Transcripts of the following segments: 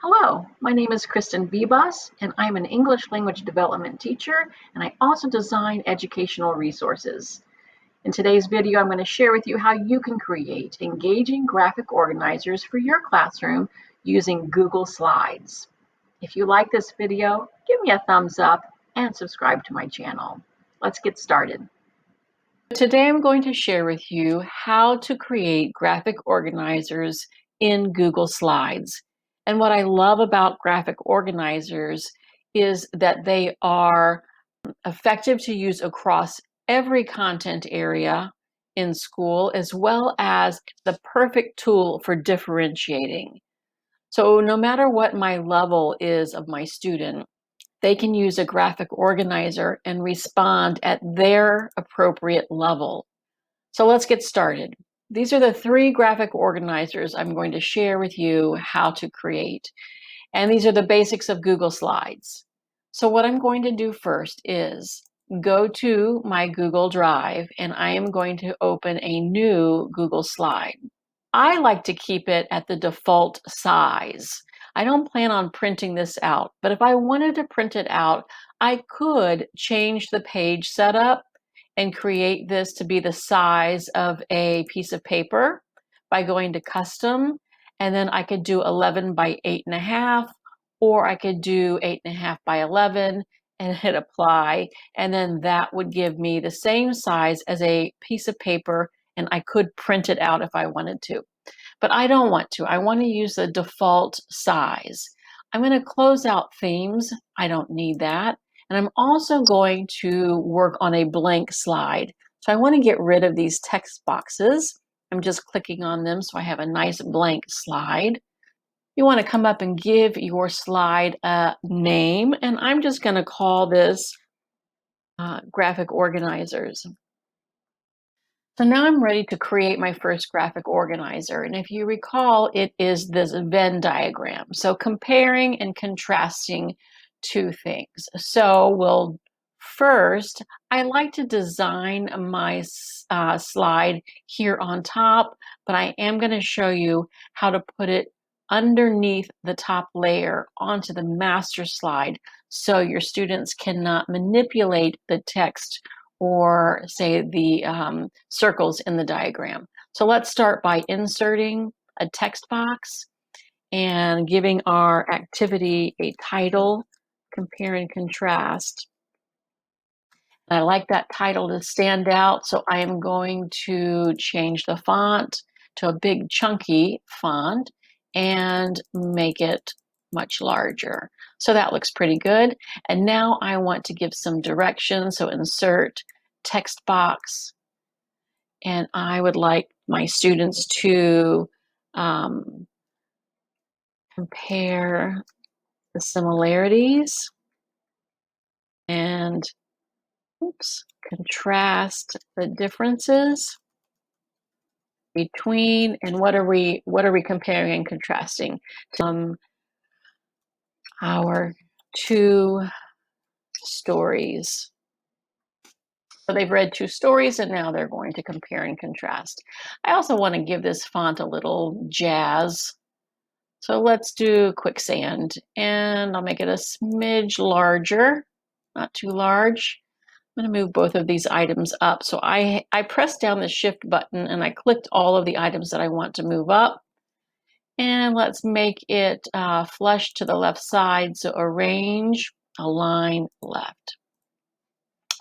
Hello, my name is Kristen Vibas, and I'm an English language development teacher, and I also design educational resources. In today's video, I'm going to share with you how you can create engaging graphic organizers for your classroom using Google Slides. If you like this video, give me a thumbs up and subscribe to my channel. Let's get started. Today I'm going to share with you how to create graphic organizers in Google Slides. And what I love about graphic organizers is that they are effective to use across every content area in school, as well as the perfect tool for differentiating. So no matter what my level is of my student, they can use a graphic organizer and respond at their appropriate level. So let's get started. These are the 3 graphic organizers I'm going to share with you how to create. And these are the basics of Google Slides. So what I'm going to do first is go to my Google Drive, and I am going to open a new Google Slide. I like to keep it at the default size. I don't plan on printing this out, but if I wanted to print it out, I could change the page setup and create this to be the size of a piece of paper by going to custom, and then I could do 11 by 8.5, or I could do 8.5 by 11 and hit apply, and then that would give me the same size as a piece of paper, and I could print it out if I wanted to. But I don't want to. I want to use the default size. I'm going to close out themes. I don't need that. And I'm also going to work on a blank slide. So I want to get rid of these text boxes. I'm just clicking on them so I have a nice blank slide. You want to come up and give your slide a name, and I'm just going to call this graphic organizers. So now I'm ready to create my first graphic organizer. And if you recall, it is this Venn diagram. So comparing and contrasting 2 things. So first, I like to design my slide here on top, but I am going to show you how to put it underneath the top layer onto the master slide so your students cannot manipulate the text or say the circles in the diagram. So let's start by inserting a text box and giving our activity a title, compare and contrast. And I like that title to stand out, so I am going to change the font to a big chunky font and make it much larger. So that looks pretty good. And now I want to give some direction, so insert text box. And I would like my students to compare the similarities and contrast the differences between, and what are we comparing and contrasting? Our 2 stories. So they've read 2 stories and now they're going to compare and contrast. I also want to give this font a little jazz. So let's do quicksand, and I'll make it a smidge larger, not too large. I'm going to move both of these items up. So I pressed down the shift button and I clicked all of the items that I want to move up. And let's make it flush to the left side. So arrange, align, left.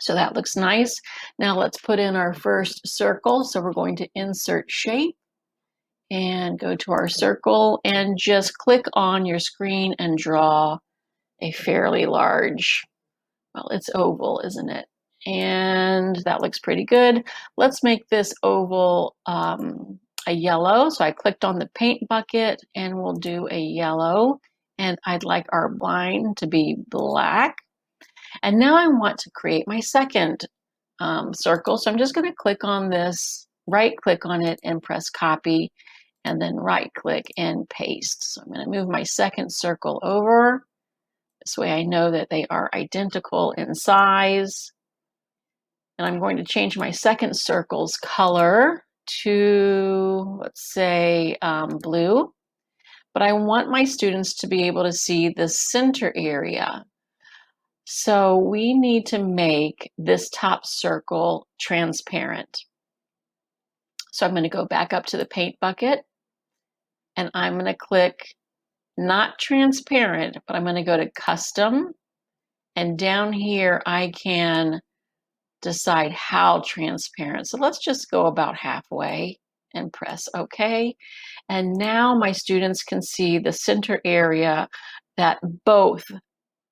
So that looks nice. Now let's put in our first circle. So we're going to insert shape and go to our circle and just click on your screen and draw a fairly large, well, it's oval, isn't it? And that looks pretty good. Let's make this oval a yellow. So I clicked on the paint bucket and we'll do a yellow. And I'd like our line to be black. And now I want to create my second circle. So I'm just going to click on this, right click on it and press copy, and then right click and paste. So I'm going to move my second circle over. This way I know that they are identical in size. And I'm going to change my second circle's color to, let's say, blue. but I want my students to be able to see the center area. So we need to make this top circle transparent. So I'm going to go back up to the paint bucket and I'm going to click not transparent, but I'm going to go to custom, and down here I can decide how transparent. So let's just go about halfway and press OK. And now my students can see the center area that both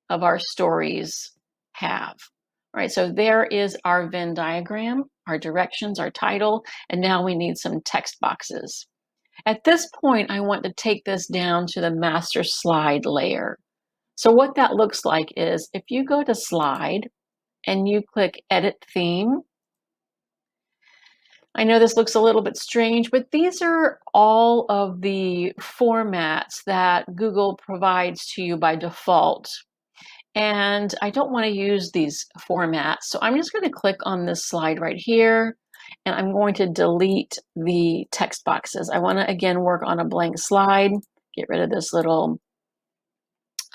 of our stories have. All right, so there is our Venn diagram, our directions, our title, and now we need some text boxes. At this point, I want to take this down to the master slide layer. So what that looks like is if you go to slide and you click edit theme, I know this looks a little bit strange, but these are all of the formats that Google provides to you by default. And I don't want to use these formats. So I'm just going to click on this slide right here, and I'm going to delete the text boxes. I want to, again, work on a blank slide, get rid of this little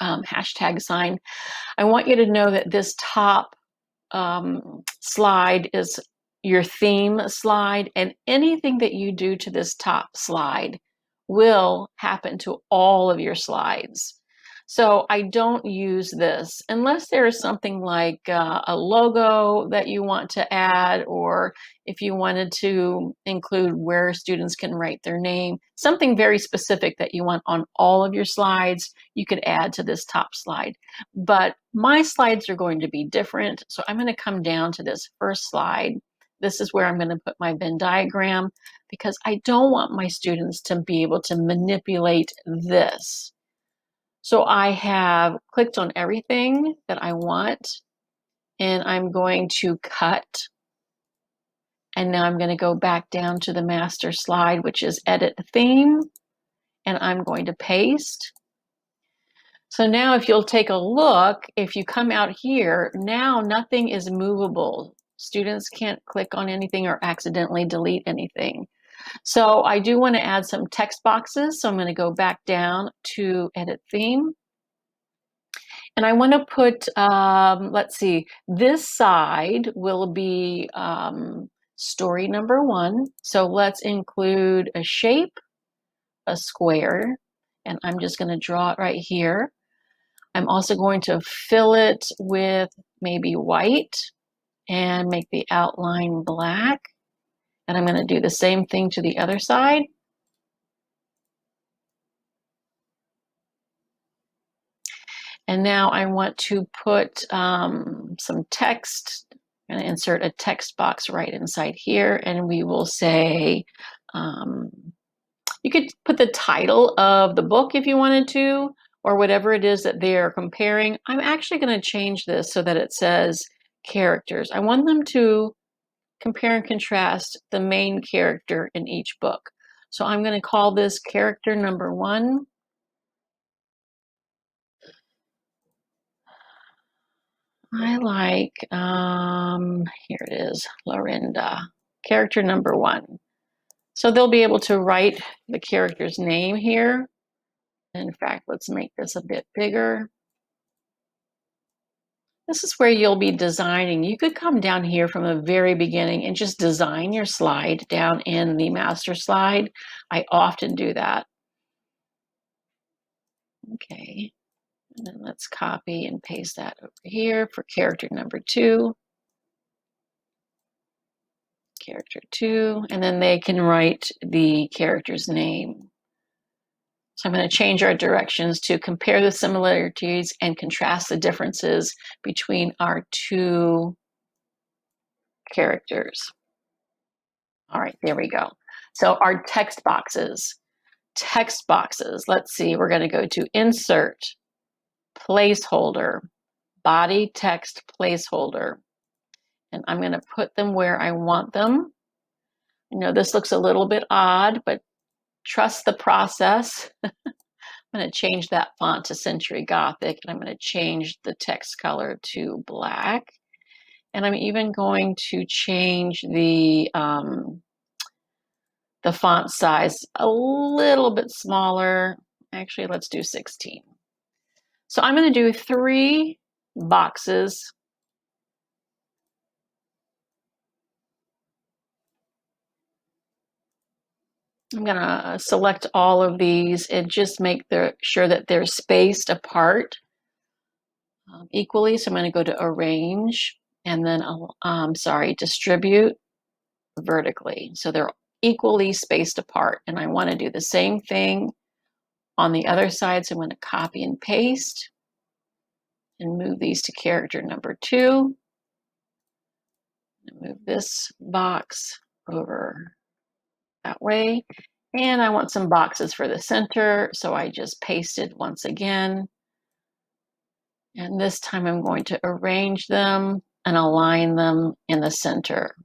hashtag sign. I want you to know that this top slide is your theme slide, and anything that you do to this top slide will happen to all of your slides. So I don't use this unless there is something like a logo that you want to add, or if you wanted to include where students can write their name, something very specific that you want on all of your slides, you could add to this top slide. But my slides are going to be different. So I'm going to come down to this first slide. This is where I'm going to put my Venn diagram, because I don't want my students to be able to manipulate this. So I have clicked on everything that I want, and I'm going to cut. And now I'm going to go back down to the master slide, which is edit theme, and I'm going to paste. So now if you'll take a look, if you come out here, now nothing is movable. Students can't click on anything or accidentally delete anything. So I do want to add some text boxes. So I'm going to go back down to edit theme. And I want to put, let's see, this side will be story number 1. So let's include a shape, a square, and I'm just going to draw it right here. I'm also going to fill it with maybe white and make the outline black. And I'm going to do the same thing to the other side. And now I want to put some text. I'm going to insert a text box right inside here, and we will say, you could put the title of the book if you wanted to, or whatever it is that they're comparing. I'm actually going to change this so that it says characters. I want them to compare and contrast the main character in each book. So I'm going to call this character number 1. I like, here it is, Lorinda, character number 1. So they'll be able to write the character's name here. In fact, let's make this a bit bigger. This is where you'll be designing. You could come down here from the very beginning and just design your slide down in the master slide. I often do that. Okay, and then let's copy and paste that over here for character number 2. Character 2, and then they can write the character's name. So I'm going to change our directions to compare the similarities and contrast the differences between our 2 characters. All right, there we go. So our text boxes. Text boxes. Let's see, we're going to go to Insert, Placeholder, Body Text Placeholder. And I'm going to put them where I want them. I know this looks a little bit odd, but trust the process. I'm going to change that font to Century Gothic, and I'm going to change the text color to black. And I'm even going to change the font size a little bit smaller. Actually, let's do 16. So I'm going to do 3 boxes. I'm going to select all of these and just make sure that they're spaced apart equally. So I'm going to go to Arrange and then, Distribute vertically. So they're equally spaced apart. And I want to do the same thing on the other side. So I'm going to copy and paste and move these to character number 2. Move this box over that way. And I want some boxes for the center, so I just pasted once again. And this time I'm going to arrange them and align them in the center.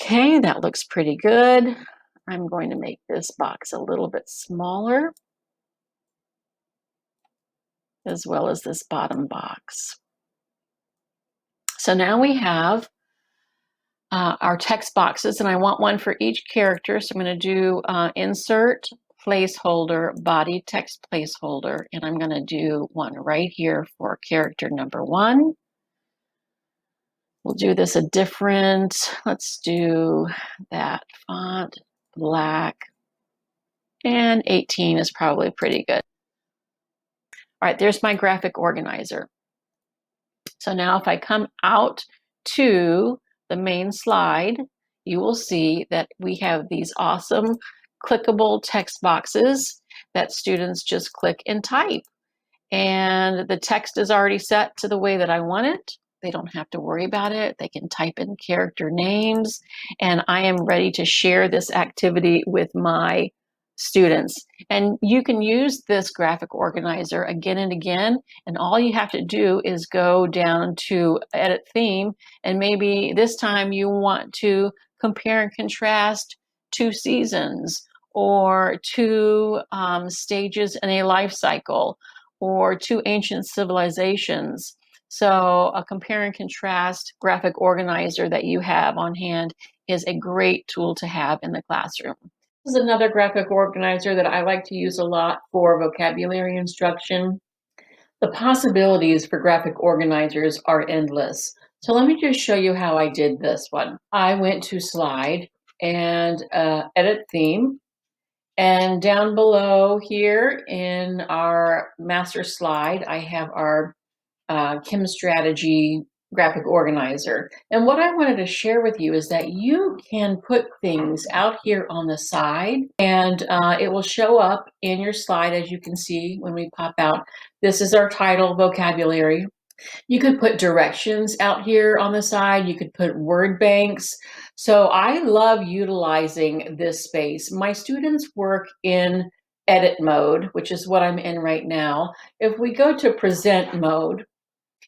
Okay, that looks pretty good. I'm going to make this box a little bit smaller, as well as this bottom box. So now we have our text boxes, and I want one for each character. So I'm going to do Insert, Placeholder, Body Text Placeholder, and I'm going to do one right here for character number 1. We'll do this a different, let's do that font, black, and 18 is probably pretty good. All right, there's my graphic organizer. So now if I come out to the main slide, you will see that we have these awesome clickable text boxes that students just click and type. And the text is already set to the way that I want it. They don't have to worry about it. They can type in character names. And I am ready to share this activity with my students. And you can use this graphic organizer again and again. And all you have to do is go down to Edit Theme. And maybe this time you want to compare and contrast 2 seasons or 2 stages in a life cycle, or 2 ancient civilizations. So a compare and contrast graphic organizer that you have on hand is a great tool to have in the classroom. This is another graphic organizer that I like to use a lot for vocabulary instruction. The possibilities for graphic organizers are endless. So let me just show you how I did this one. I went to Slide and Edit Theme. And down below here in our master slide, I have our Kim Strategy graphic organizer. And what I wanted to share with you is that you can put things out here on the side, and it will show up in your slide, as you can see when we pop out. This is our title, vocabulary. You could put directions out here on the side. You could put word banks. So I love utilizing this space. My students work in edit mode, which is what I'm in right now. If we go to present mode,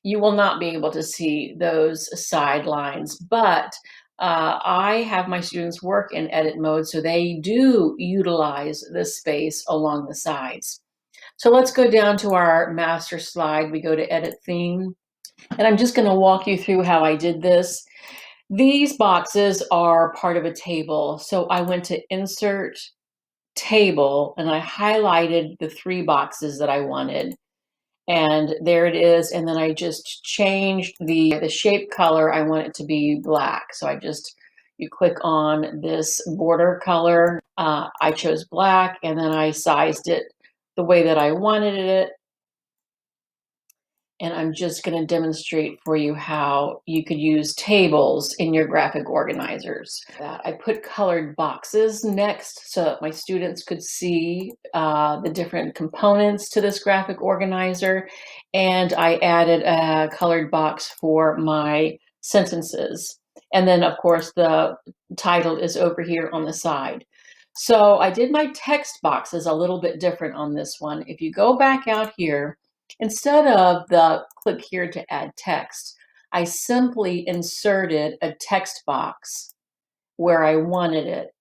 you will not be able to see those sidelines, but I have my students work in edit mode, so they do utilize this space along the sides. So let's go down to our master slide. We go to Edit Theme. And I'm just going to walk you through how I did this. These boxes are part of a table. So I went to Insert, Table, and I highlighted the 3 boxes that I wanted. And there it is. And then I just changed the shape color. I want it to be black. So you click on this border color. I chose black, and then I sized it the way that I wanted it. And I'm just going to demonstrate for you how you could use tables in your graphic organizers. I put colored boxes next so that my students could see the different components to this graphic organizer. And I added a colored box for my sentences. And then, of course, the title is over here on the side. So I did my text boxes a little bit different on this one. If you go back out here, instead of the click here to add text, I simply inserted a text box where I wanted it.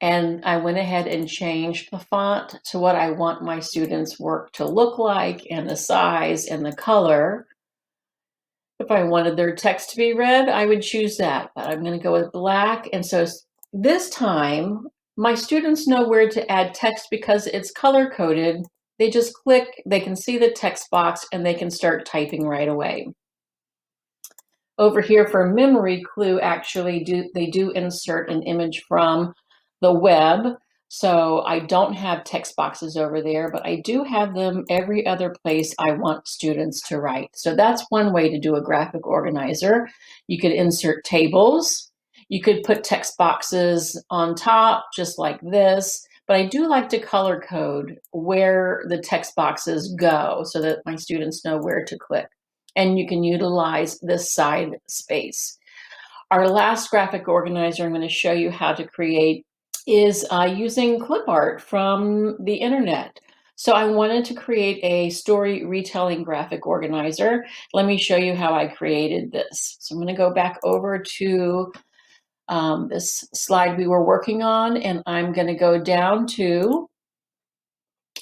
And I went ahead and changed the font to what I want my students' work to look like, and the size and the color. If I wanted their text to be red, I would choose that, but I'm going to go with black. And so this time, My students know where to add text because it's color coded. They just click, they can see the text box, and they can start typing right away. Over here for memory clue, actually, they do insert an image from the web. So I don't have text boxes over there, but I do have them every other place I want students to write. So that's one way to do a graphic organizer. You could insert tables. You could put text boxes on top, just like this. But I do like to color code where the text boxes go so that my students know where to click. And you can utilize this side space. Our last graphic organizer I'm going to show you how to create is using clip art from the internet. So I wanted to create a story retelling graphic organizer. Let me show you how I created this. So I'm going to go back over to this slide we were working on, and I'm going to go down to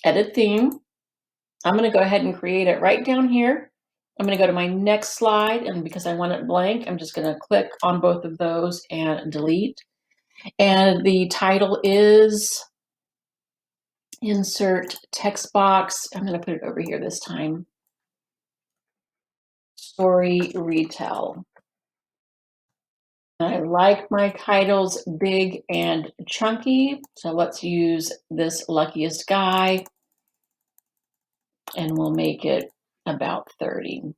Edit Theme. I'm going to go ahead and create it right down here. I'm going to go to my next slide, and because I want it blank, I'm just going to click on both of those and delete. And the title is Insert Text Box. I'm going to put it over here this time. Story Retell. I like my titles big and chunky, so let's use this luckiest guy, and we'll make it about 30.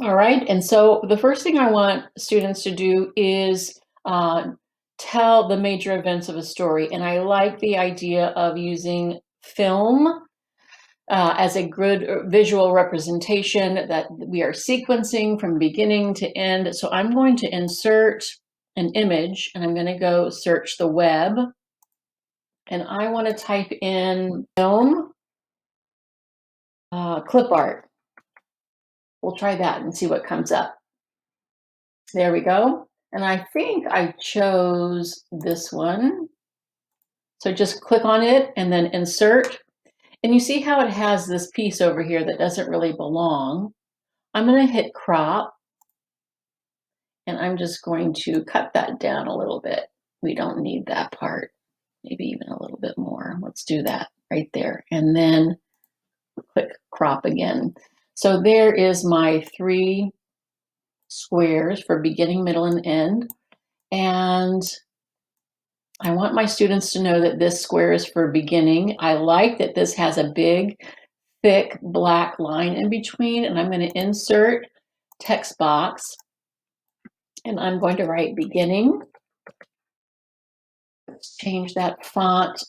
All right, and so the first thing I want students to do is tell the major events of a story. And I like the idea of using film as a good visual representation that we are sequencing from beginning to end. So I'm going to insert an image, and I'm going to go search the web. And I want to type in film clip art. We'll try that and see what comes up. There we go. And I think I chose this one. So just click on it and then insert. And you see how it has this piece over here that doesn't really belong. I'm going to hit crop. And I'm just going to cut that down a little bit. We don't need that part. Maybe even a little bit more. Let's do that right there. And then click crop again. So there is my 3 squares for beginning, middle, and end. And I want my students to know that this square is for beginning. I like that this has a big, thick black line in between, and I'm going to insert text box, and I'm going to write beginning. Let's change that font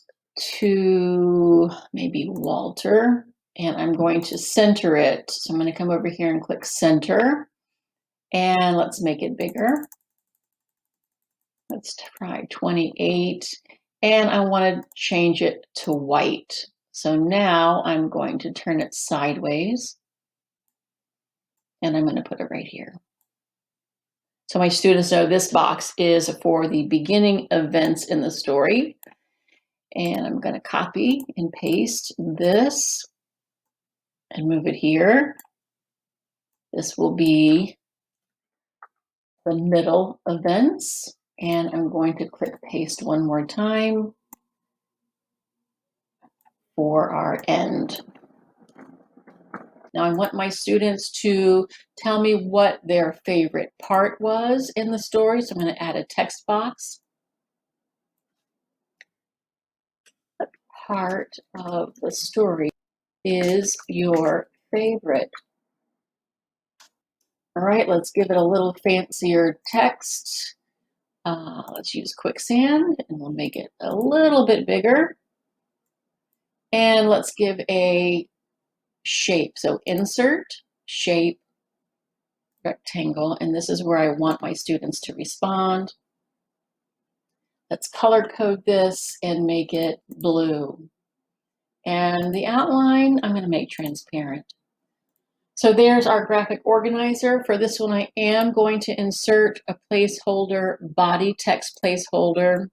to maybe Walter, and I'm going to center it. So I'm going to come over here and click center, and let's make it bigger. Let's try 28, and I want to change it to white. So now I'm going to turn it sideways, and I'm going to put it right here. So my students know this box is for the beginning events in the story. And I'm going to copy and paste this and move it here. This will be the middle events. And I'm going to click paste one more time for our end. Now I want my students to tell me what their favorite part was in the story. So I'm going to add a text box. What part of the story is your favorite? All right, let's give it a little fancier text. Let's use quicksand, and we'll make it a little bit bigger. And let's give a shape. So insert, shape, rectangle, and this is where I want my students to respond. Let's color code this and make it blue. And the outline, I'm going to make transparent. So there's our graphic organizer. For this one, I am going to insert a placeholder, body text placeholder.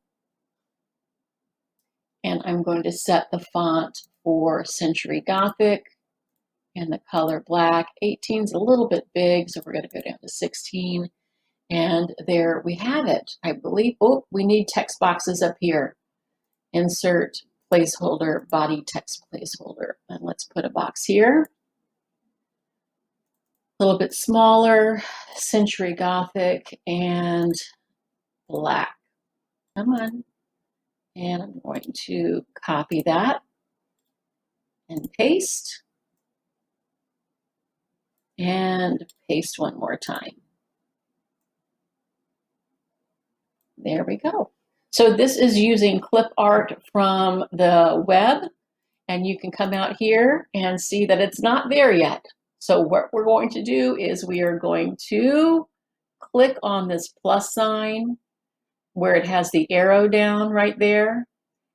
And I'm going to set the font for Century Gothic and the color black. 18 is a little bit big, so we're going to go down to 16. And there we have it. I believe, oh, we need text boxes up here. Insert placeholder, body text placeholder. And let's put a box here. A little bit smaller, Century Gothic and black. Come on. And I'm going to copy that and paste. And paste one more time. There we go. So this is using clip art from the web, and you can come out here and see that it's not there yet. So what we're going to do is we are going to click on this plus sign where it has the arrow down right there,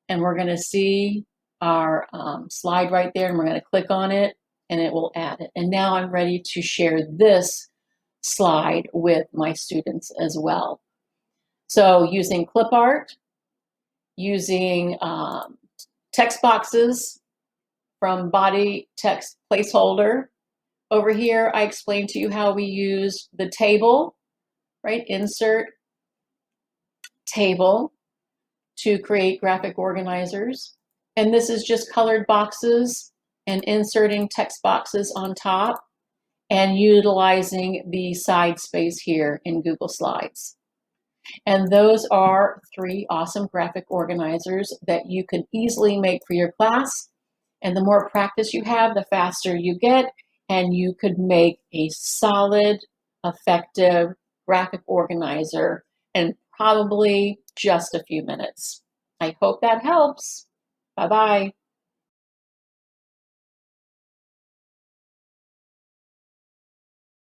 and we're going to see our slide right there, and we're going to click on it and it will add it. And now I'm ready to share this slide with my students as well. So using clip art, using text boxes from body text placeholder. Over here, I explained to you how we use the table, right? Insert table to create graphic organizers. And this is just colored boxes and inserting text boxes on top and utilizing the side space here in Google Slides. And those are 3 awesome graphic organizers that you can easily make for your class. And the more practice you have, the faster you get, and you could make a solid, effective graphic organizer in probably just a few minutes. I hope that helps. Bye-bye.